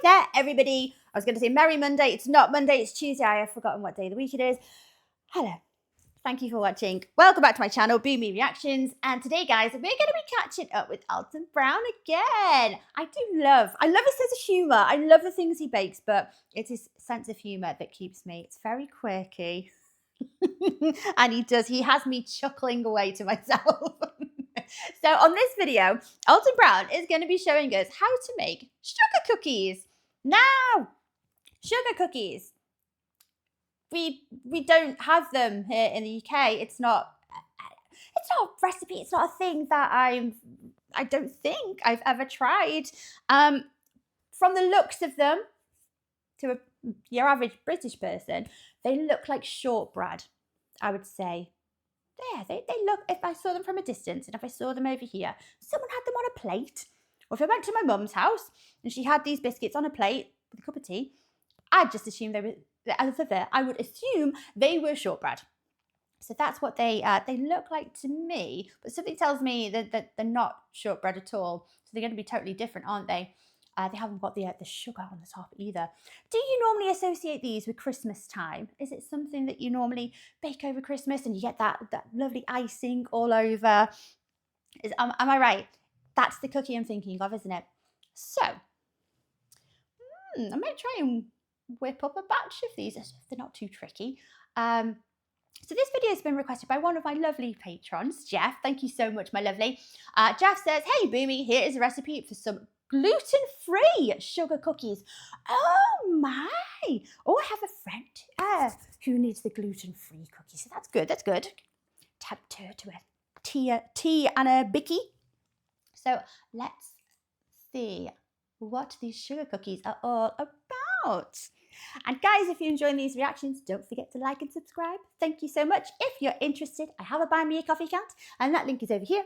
there, everybody. I was going to say Merry Monday. It's not Monday, it's Tuesday. I have forgotten what day of the week it is. Hello. Thank you for watching. Welcome back to my channel, Boomy Reactions. And today, guys, we're going to be catching up with Alton Brown again. I love his sense of humour. I love the things he bakes, but it's his sense of humour that keeps me. It's very quirky. And he has me chuckling away to myself. So on this video, Alton Brown is going to be showing us how to make sugar cookies. Now, sugar cookies. We don't have them here in the UK. It's not a recipe. It's not a thing that I don't think I've ever tried. From the looks of them, to your average British person, they look like shortbread, I would say. Yeah, they look, if I saw them from a distance and if I saw them over here, someone had them on a plate. Or if I went to my mum's house and she had these biscuits on a plate with a cup of tea, I'd just assume they were, I would assume they were shortbread. So that's what they look like to me. But something tells me that they're not shortbread at all. So they're going to be totally different, aren't they? They haven't got the sugar on the top either. Do you normally associate these with Christmas time? Is it something that you normally bake over Christmas and you get that lovely icing all over? Am I right? That's the cookie I'm thinking of, isn't it? So, I might try and whip up a batch of these if they're not too tricky. So this video has been requested by one of my lovely patrons, Jeff. Thank you so much, my lovely. Jeff says, hey, Boomy, here is a recipe for some gluten-free sugar cookies. Oh my! Oh, I have a friend who needs the gluten-free cookies. So that's good. That's good. Tempt her to a tea and a bicky. So let's see what these sugar cookies are all about. And guys, if you're enjoying these reactions, don't forget to like and subscribe. Thank you so much. If you're interested, I have a Buy Me a Coffee account, and that link is over here.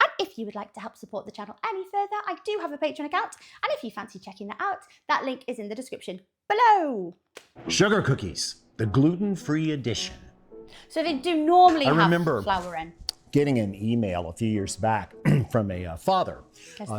And if you would like to help support the channel any further, I do have a Patreon account. And if you fancy checking that out, that link is in the description below. Sugar cookies, the gluten-free edition. So they do normally have flour in. Getting an email a few years back from a father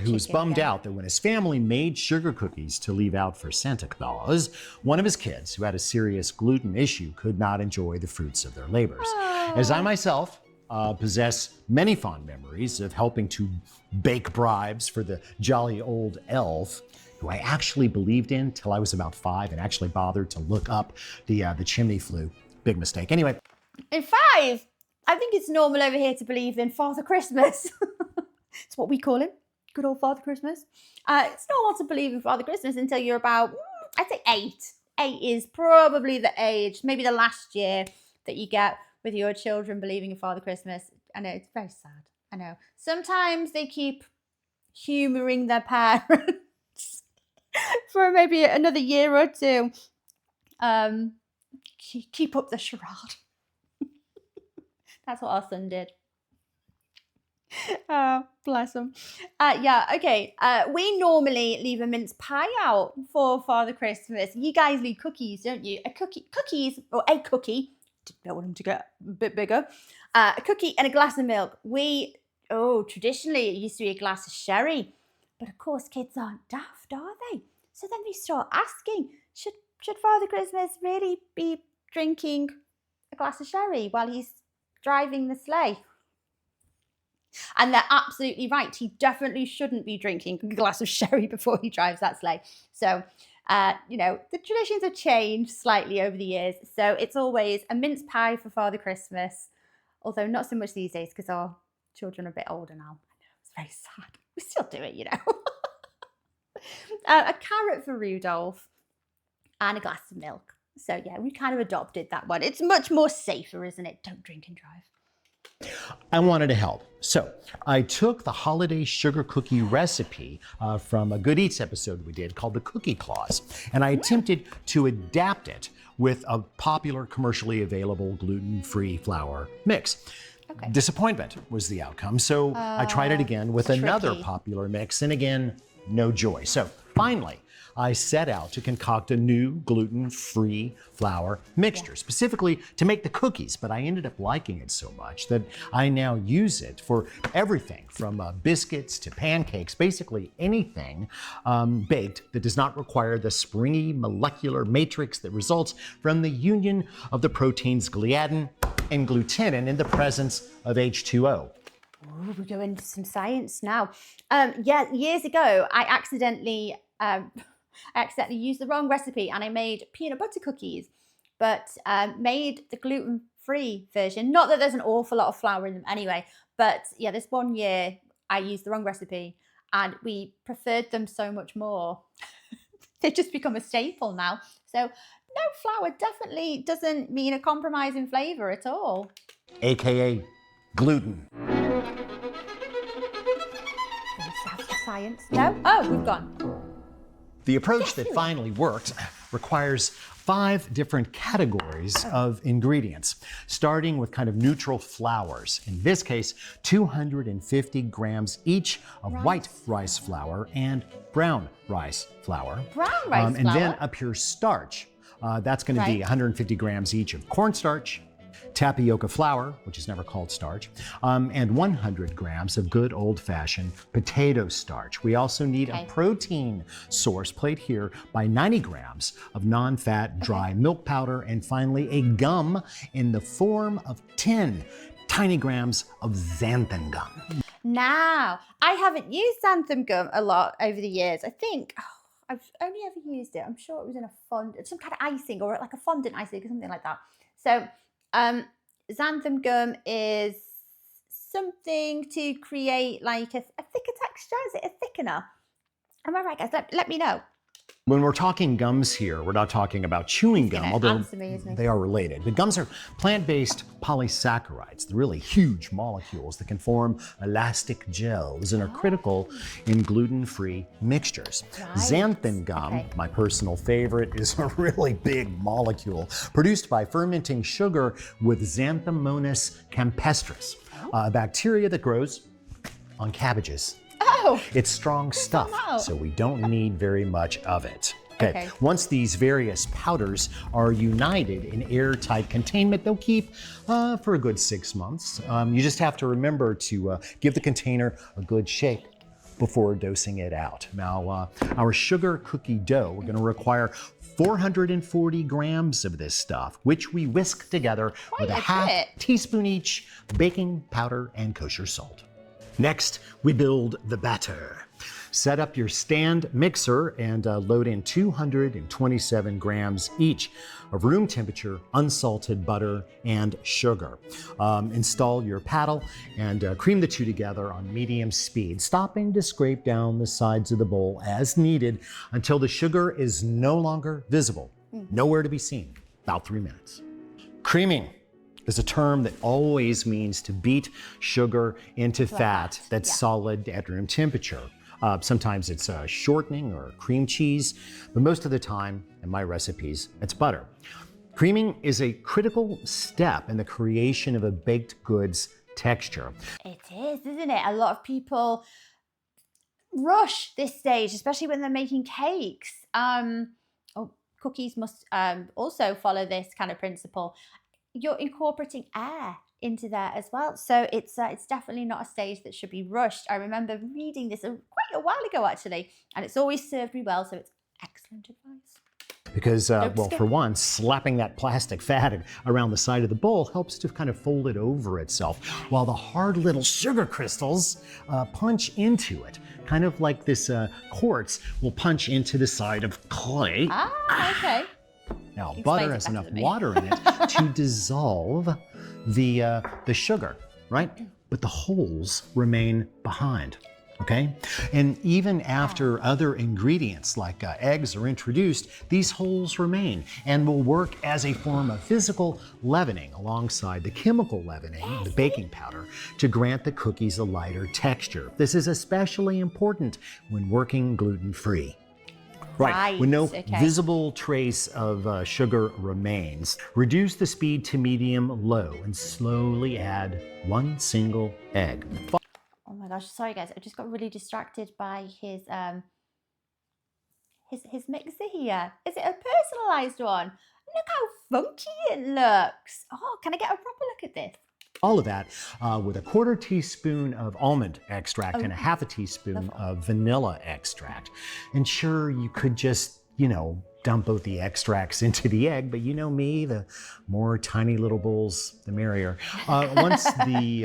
who was bummed out that when his family made sugar cookies to leave out for Santa Claus, one of his kids who had a serious gluten issue could not enjoy the fruits of their labors. Oh. As I myself possess many fond memories of helping to bake bribes for the jolly old elf, who I actually believed in till I was about 5 and actually bothered to look up the chimney flue. Big mistake. Anyway. In 5? I think it's normal over here to believe in Father Christmas. It's what we call him. Good old Father Christmas. It's normal to believe in Father Christmas until you're about, I'd say 8. 8 is probably the age, maybe the last year that you get with your children believing in Father Christmas. I know, it's very sad. I know. Sometimes they keep humouring their parents for maybe another year or two. Keep up the charade. That's what our son did. Oh, bless him. Yeah, okay. We normally leave a mince pie out for Father Christmas. You guys leave cookies, don't you? Cookies, or a cookie. Don't want them to get a bit bigger. A cookie and a glass of milk. Traditionally it used to be a glass of sherry. But of course, kids aren't daft, are they? So then they start asking, should Father Christmas really be drinking a glass of sherry while he's driving the sleigh? And they're absolutely right. He definitely shouldn't be drinking a glass of sherry before he drives that sleigh. So, the traditions have changed slightly over the years. So it's always a mince pie for Father Christmas. Although not so much these days because our children are a bit older now. I know, it's very sad. We still do it, A carrot for Rudolph and a glass of milk. So yeah, we kind of adopted that one. It's much more safer, isn't it? Don't drink and drive. I wanted to help. So I took the holiday sugar cookie recipe from a Good Eats episode we did called the Cookie Clause, and I attempted to adapt it with a popular commercially available gluten-free flour mix. Okay. Disappointment was the outcome, so I tried it again with another popular mix, and again, no joy. So finally, I set out to concoct a new gluten-free flour mixture, specifically to make the cookies, but I ended up liking it so much that I now use it for everything from biscuits to pancakes, basically anything baked that does not require the springy molecular matrix that results from the union of the proteins gliadin and glutenin in the presence of H2O. Ooh, we're going into some science now. Yeah, years ago, I accidentally used the wrong recipe and I made peanut butter cookies, but made the gluten-free version. Not that there's an awful lot of flour in them anyway, but yeah, this one year I used the wrong recipe and we preferred them so much more. They've just become a staple now. So no flour definitely doesn't mean a compromise in flavor at all. AKA gluten. Science. No? Oh, we've gone. The approach that finally worked requires 5 different categories of ingredients, starting with kind of neutral flours. In this case, 250 grams each of white rice flour and brown rice flour. Brown rice flour? And then a pure starch. That's going to be 150 grams each of cornstarch, tapioca flour, which is never called starch, and 100 grams of good old-fashioned potato starch. We also need a protein source, played here by 90 grams of non-fat dry milk powder, and finally a gum in the form of 10 tiny grams of xanthan gum. Now, I haven't used xanthan gum a lot over the years. I think I've only ever used it. I'm sure it was in a fondant, some kind of icing or like a fondant icing or something like that. So xanthan gum is something to create like a thicker texture. Is it a thickener? Am I right, guys? Let me know. When we're talking gums here, we're not talking about chewing gum, although they are related. But gums are plant-based polysaccharides, the really huge molecules that can form elastic gels and are critical in gluten-free mixtures. Xanthan gum, my personal favorite, is a really big molecule produced by fermenting sugar with Xanthomonas campestris, a bacteria that grows on cabbages. Oh, it's strong stuff, so we don't need very much of it. Okay. Once these various powders are united in airtight containment, they'll keep for a good 6 months. You just have to remember to give the container a good shake before dosing it out. Now, our sugar cookie dough, we're going to require 440 grams of this stuff, which we whisk together with a half teaspoon each baking powder and kosher salt. Next, we build the batter. Set up your stand mixer and load in 227 grams each of room temperature unsalted butter and sugar. Install your paddle and cream the two together on medium speed, stopping to scrape down the sides of the bowl as needed until the sugar is no longer visible, nowhere to be seen, about 3 minutes. Creaming is a term that always means to beat sugar into fat that's solid at room temperature. Sometimes it's shortening or cream cheese, but most of the time, in my recipes, it's butter. Creaming is a critical step in the creation of a baked goods texture. It is, isn't it? A lot of people rush this stage, especially when they're making cakes. Cookies must also follow this kind of principle. You're incorporating air into there as well, so it's definitely not a stage that should be rushed. I remember reading this quite a while ago actually, and it's always served me well, so it's excellent advice. Because, well, for one, slapping that plastic fat around the side of the bowl helps to kind of fold it over itself, while the hard little sugar crystals punch into it, kind of like this quartz will punch into the side of clay. Ah, okay. Now, butter has enough water in it to dissolve the sugar, right? But the holes remain behind, okay? And even after other ingredients like eggs are introduced, these holes remain and will work as a form of physical leavening alongside the chemical leavening, the baking powder, to grant the cookies a lighter texture. This is especially important when working gluten-free. Right, when no visible trace of sugar remains. Reduce the speed to medium-low and slowly add 1 single egg. Oh my gosh, sorry guys, I just got really distracted by his his mixer here. Is it a personalised one? Look how funky it looks. Oh, can I get a proper look at this? All of that with a 1/4 teaspoon of almond extract and a 1/2 teaspoon of vanilla extract. And sure, you could just, dump both the extracts into the egg, but you know me, the more tiny little bowls, the merrier. Once the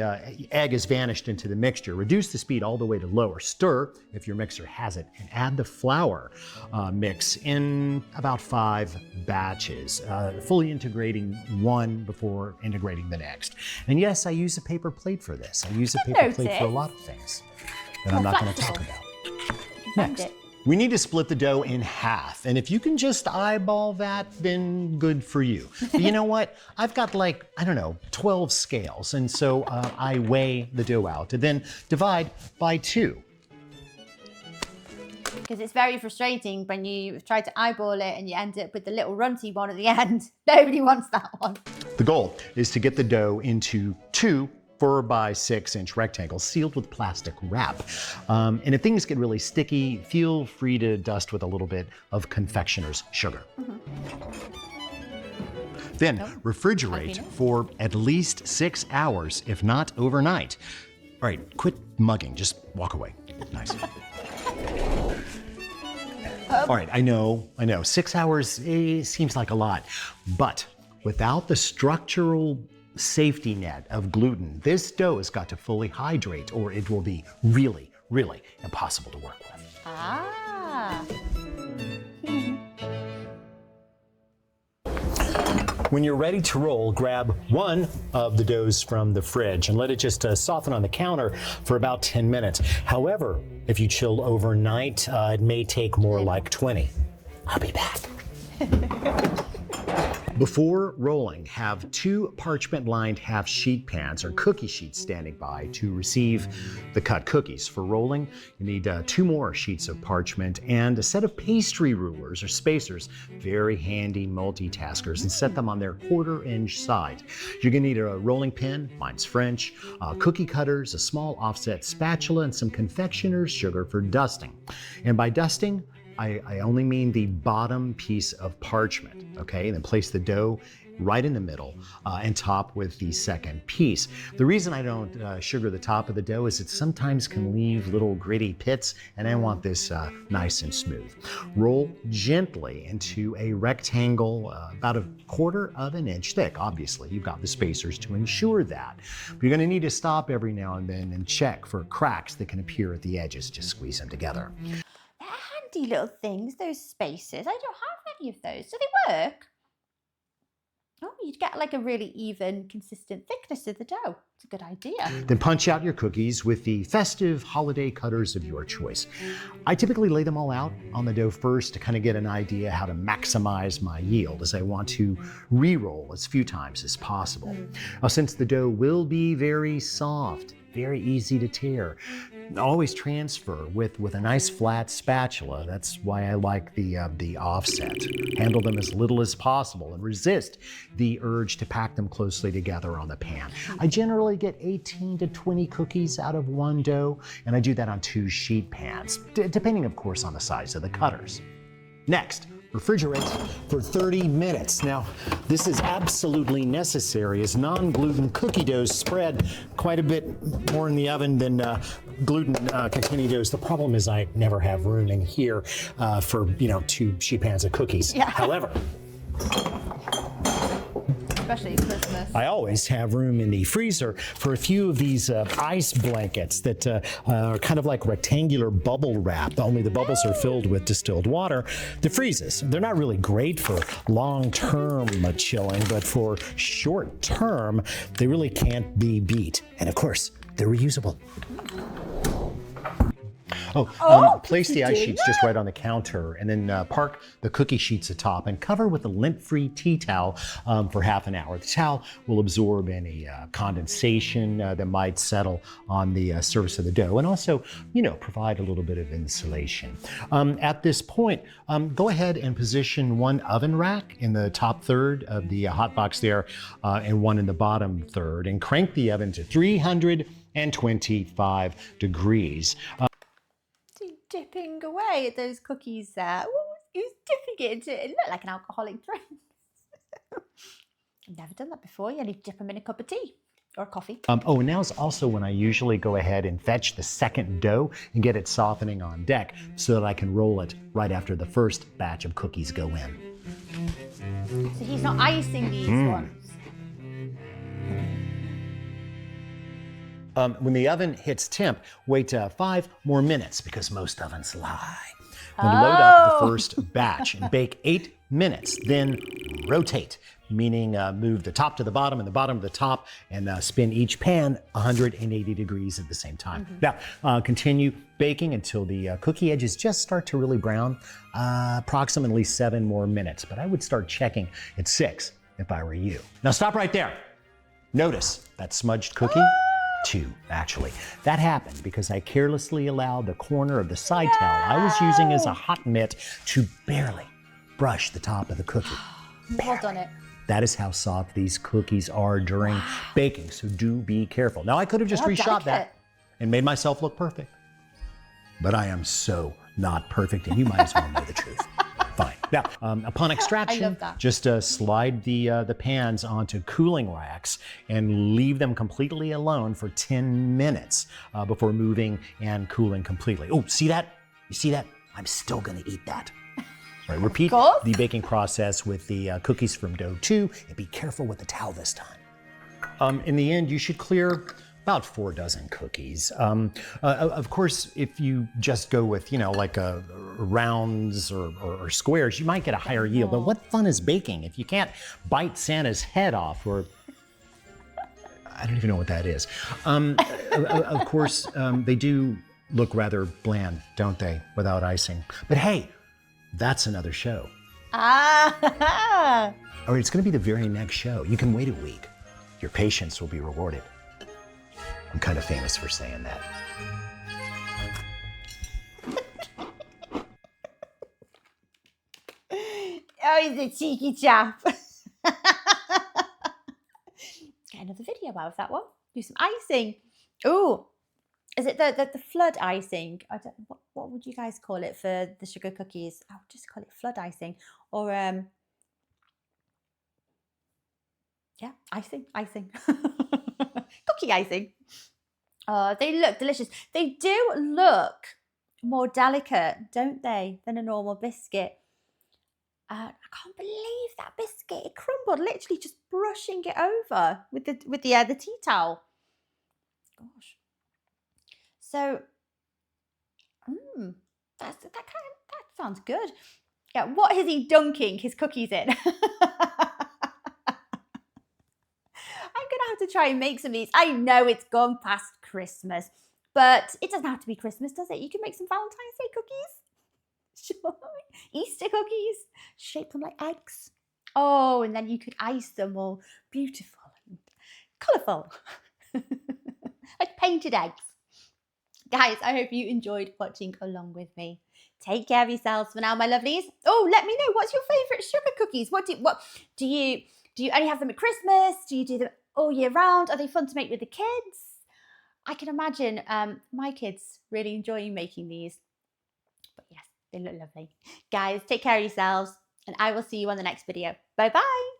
egg has vanished into the mixture, reduce the speed all the way to lower. Stir, if your mixer has it, and add the flour mix in about 5 batches, fully integrating one before integrating the next. And yes, I use a paper plate for this. I use a paper plate for a lot of things that I'm not going to talk about. Next. We need to split the dough in half. And if you can just eyeball that, then good for you. But you know what? I've got 12 scales. And so I weigh the dough out and then divide by 2. Because it's very frustrating when you try to eyeball it and you end up with the little runty one at the end. Nobody wants that one. The goal is to get the dough into 2 4 by 6 inch rectangles sealed with plastic wrap. And if things get really sticky, feel free to dust with a little bit of confectioner's sugar. Then refrigerate for at least 6 hours, if not overnight. All right, quit mugging, just walk away. Nice. All right, I know, 6 hours seems like a lot, but without the structural safety net of gluten, this dough has got to fully hydrate or it will be really, really impossible to work with. Ah. When you're ready to roll, grab one of the doughs from the fridge and let it just soften on the counter for about 10 minutes. However, if you chill overnight, it may take more like 20. I'll be back. Before rolling, have 2 parchment-lined half-sheet pans or cookie sheets standing by to receive the cut cookies. For rolling, you need 2 more sheets of parchment and a set of pastry rulers or spacers, very handy multitaskers, and set them on their 1/4 inch side. You're gonna need a rolling pin, mine's French, cookie cutters, a small offset spatula, and some confectioner's sugar for dusting. And by dusting, I only mean the bottom piece of parchment, okay? And then place the dough right in the middle and top with the second piece. The reason I don't sugar the top of the dough is it sometimes can leave little gritty pits, and I want this nice and smooth. Roll gently into a rectangle about 1/4 of an inch thick. Obviously, you've got the spacers to ensure that. But you're gonna need to stop every now and then and check for cracks that can appear at the edges. Just squeeze them together. Handy little things, those spacers. I don't have any of those. Do they work? Oh, you'd get like a really even, consistent thickness of the dough. It's a good idea. Then punch out your cookies with the festive holiday cutters of your choice. I typically lay them all out on the dough first to kind of get an idea how to maximize my yield, as I want to re-roll as few times as possible. Now, since the dough will be very soft, very easy to tear, always transfer with a nice flat spatula. That's why I like the offset. Handle them as little as possible and resist the urge to pack them closely together on the pan. I generally get 18 to 20 cookies out of one dough, and I do that on 2 sheet pans, depending of course on the size of the cutters. Next, refrigerate for 30 minutes. Now, this is absolutely necessary as non-gluten cookie doughs spread quite a bit more in the oven than gluten-containing doughs. The problem is I never have room in here for 2 sheet pans of cookies. Yeah. However, especially at Christmas, I always have room in the freezer for a few of these ice blankets that are kind of like rectangular bubble wrap, only the bubbles are filled with distilled water that freezes. They're not really great for long-term chilling, but for short-term, they really can't be beat. And of course, they're reusable. Place the ice sheets just right on the counter, and then park the cookie sheets atop and cover with a lint-free tea towel for half an hour. The towel will absorb any condensation that might settle on the surface of the dough, and also, provide a little bit of insulation. At this point, go ahead and position one oven rack in the top third of the hot box there, and one in the bottom third, and crank the oven to 325 degrees. Dipping away at those cookies there. What was it looked like an alcoholic drink. I've never done that before. You only dip them in a cup of tea or coffee. Oh, and now's also when I usually go ahead and fetch the second dough and get it softening on deck so that I can roll it right after the first batch of cookies go in. So he's not icing these ones. When the oven hits temp, wait 5 more minutes because most ovens lie. Then load up the first batch and bake 8 minutes. Then rotate, meaning move the top to the bottom and the bottom to the top, and spin each pan 180 degrees at the same time. Now, continue baking until the cookie edges just start to really brown, approximately 7 more minutes. But I would start checking at 6 if I were you. Now stop right there. Notice that smudged cookie? 2, actually. That happened because I carelessly allowed the corner of the side towel I was using as a hot mitt to barely brush the top of the cookie. Well done it. That is how soft these cookies are during baking, so do be careful. Now, I could have just reshot that and made myself look perfect, but I am so not perfect, and you might as well know the truth. Fine. Now, upon extraction, just slide the pans onto cooling racks and leave them completely alone for 10 minutes before moving and cooling completely. Oh, see that? You see that? I'm still gonna eat that. All right, repeat the baking process with the cookies from dough 2, and be careful with the towel this time. In the end, you should clear about 4 dozen cookies. Of course, if you just go with, like rounds or squares, you might get a higher yield. But what fun is baking if you can't bite Santa's head off, or I don't even know what that is. Of course, they do look rather bland, don't they, without icing? But hey, that's another show. Ah! Or it's going to be the very next show. You can wait a week. Your patience will be rewarded. I'm kind of famous for saying that. Oh, he's a cheeky chap. Get another video out of that one. Do some icing. Oh, is it the flood icing? I don't. What would you guys call it for the sugar cookies? I would just call it flood icing, or yeah, icing. Cookie icing. Oh, they look delicious. They do look more delicate, don't they, than a normal biscuit. I can't believe that biscuit. It crumbled, literally just brushing it over with the tea towel. Gosh. So, that sounds good. Yeah, what is he dunking his cookies in? I'm gonna have to try and make some of these. I know it's gone past Christmas, but it doesn't have to be Christmas, does it? You can make some Valentine's Day cookies. Sure. Easter cookies. Shape them like eggs. Oh, and then you could ice them all beautiful and colourful. Like painted eggs. Guys, I hope you enjoyed watching along with me. Take care of yourselves for now, my lovelies. Oh, let me know, what's your favourite sugar cookies? What do you only have them at Christmas? Do you do them all year round? Are they fun to make with the kids? I can imagine my kids really enjoying making these. But yes, they look lovely. Guys, take care of yourselves, and I will see you on the next video. Bye-bye.